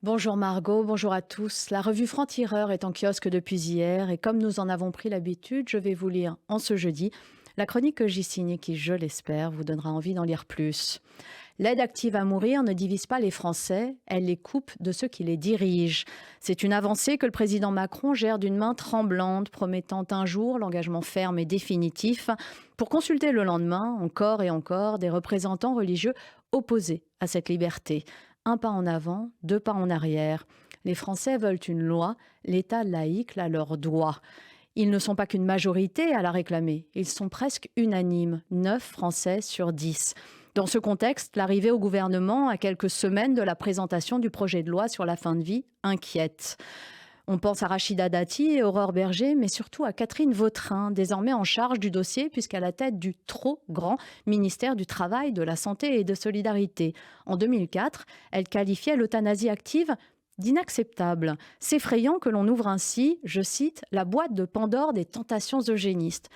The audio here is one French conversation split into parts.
Bonjour Margot, bonjour à tous. La revue Franc-Tireur est en kiosque depuis hier et comme nous en avons pris l'habitude, je vais vous lire en ce jeudi la chronique que j'y signe et qui, je l'espère, vous donnera envie d'en lire plus. L'aide active à mourir ne divise pas les Français, elle les coupe de ceux qui les dirigent. C'est une avancée que le président Macron gère d'une main tremblante, promettant un jour l'engagement ferme et définitif, pour consulter le lendemain, encore et encore, des représentants religieux opposés à cette liberté. Un pas en avant, deux pas en arrière. Les Français veulent une loi, l'État laïque la leur doit. Ils ne sont pas qu'une majorité à la réclamer, ils sont presque unanimes, 9 Français sur 10. Dans ce contexte, l'arrivée au gouvernement à quelques semaines de la présentation du projet de loi sur la fin de vie inquiète. On pense à Rachida Dati et Aurore Berger, mais surtout à Catherine Vautrin, désormais en charge du dossier puisqu'à la tête du trop grand ministère du Travail, de la Santé et de Solidarité. En 2004, elle qualifiait l'euthanasie active d'inacceptable. C'est effrayant que l'on ouvre ainsi, je cite, la boîte de Pandore des tentations eugénistes.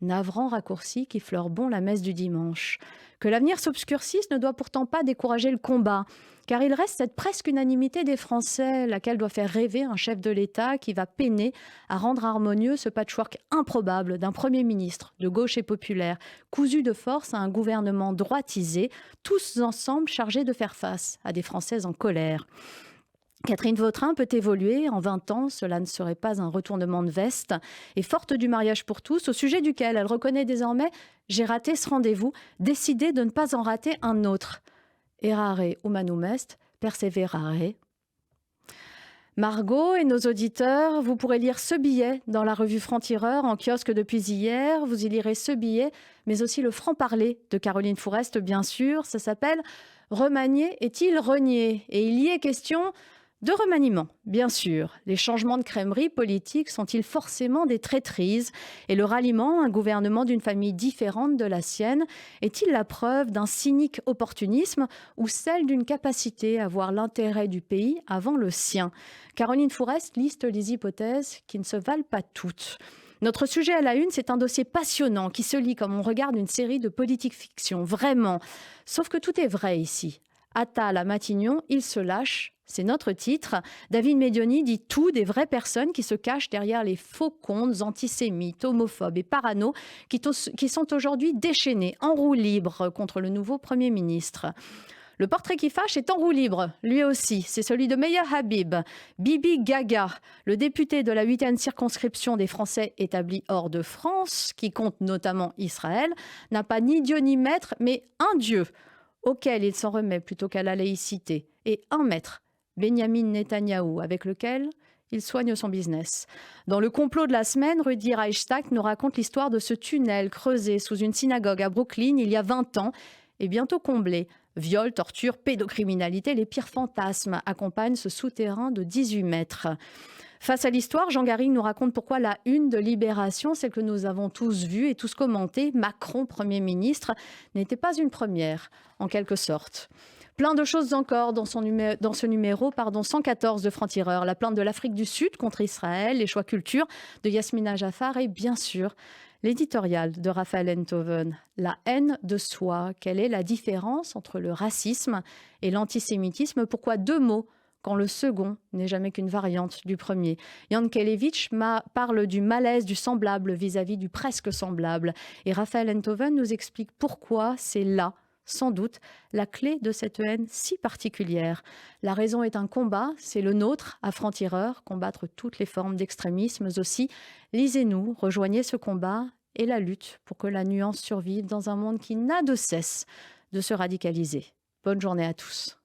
Navrant raccourci qui fleure bon la messe du dimanche. Que l'avenir s'obscurcisse ne doit pourtant pas décourager le combat, car il reste cette presque unanimité des Français, laquelle doit faire rêver un chef de l'État qui va peiner à rendre harmonieux ce patchwork improbable d'un Premier ministre de gauche et populaire, cousu de force à un gouvernement droitisé, tous ensemble chargés de faire face à des Français en colère. Catherine Vautrin peut évoluer. En 20 ans, cela ne serait pas un retournement de veste. Et forte du mariage pour tous, au sujet duquel elle reconnaît désormais « j'ai raté ce rendez-vous, décidé de ne pas en rater un autre ». Errare humanum est, perseverare. Margot et nos auditeurs, vous pourrez lire ce billet dans la revue Franc-Tireur en kiosque depuis hier. Vous y lirez ce billet, mais aussi le franc-parler de Caroline Fourest, bien sûr. Ça s'appelle « Remanier est-il renié ?» Et il y est question de remaniement, bien sûr. Les changements de crèmerie politique sont-ils forcément des traîtrises? Et le ralliement, un gouvernement d'une famille différente de la sienne, est-il la preuve d'un cynique opportunisme ou celle d'une capacité à voir l'intérêt du pays avant le sien? Caroline Fourest liste les hypothèses qui ne se valent pas toutes. Notre sujet à la une, c'est un dossier passionnant qui se lit comme on regarde une série de politique fiction, vraiment. Sauf que tout est vrai ici. Attal à Matignon, il se lâche. C'est notre titre. David Medioni dit tout des vraies personnes qui se cachent derrière les faux comptes antisémites, homophobes et parano qui sont aujourd'hui déchaînés en roue libre contre le nouveau Premier ministre. Le portrait qui fâche est en roue libre, lui aussi. C'est celui de Meyer Habib. Bibi Gaga, le député de la 8e circonscription des Français établis hors de France, qui compte notamment Israël, n'a pas ni Dieu ni maître, mais un Dieu auquel il s'en remet plutôt qu'à la laïcité, et un maître, Benyamin Netanyahou, avec lequel il soigne son business. Dans le complot de la semaine, Rudi Reichstag nous raconte l'histoire de ce tunnel creusé sous une synagogue à Brooklyn il y a 20 ans et bientôt comblé. Viol, torture, pédocriminalité, les pires fantasmes accompagnent ce souterrain de 18 mètres. Face à l'histoire, Jean Garrigue nous raconte pourquoi la une de Libération, celle que nous avons tous vue et tous commentée, Macron Premier ministre, n'était pas une première, en quelque sorte. Plein de choses encore dans ce numéro 114 de Franc-Tireur. La plainte de l'Afrique du Sud contre Israël, les choix culture de Yasmina Jaffar et bien sûr l'éditorial de Raphaël Enthoven. La haine de soi. Quelle est la différence entre le racisme et l'antisémitisme? Pourquoi deux mots quand le second n'est jamais qu'une variante du premier? Jan Kelevich parle du malaise du semblable vis-à-vis du presque semblable. Et Raphaël Enthoven nous explique pourquoi c'est là, sans doute, la clé de cette haine si particulière. La raison est un combat, c'est le nôtre, à Franc-Tireur, combattre toutes les formes d'extrémisme aussi. Lisez-nous, rejoignez ce combat et la lutte pour que la nuance survive dans un monde qui n'a de cesse de se radicaliser. Bonne journée à tous.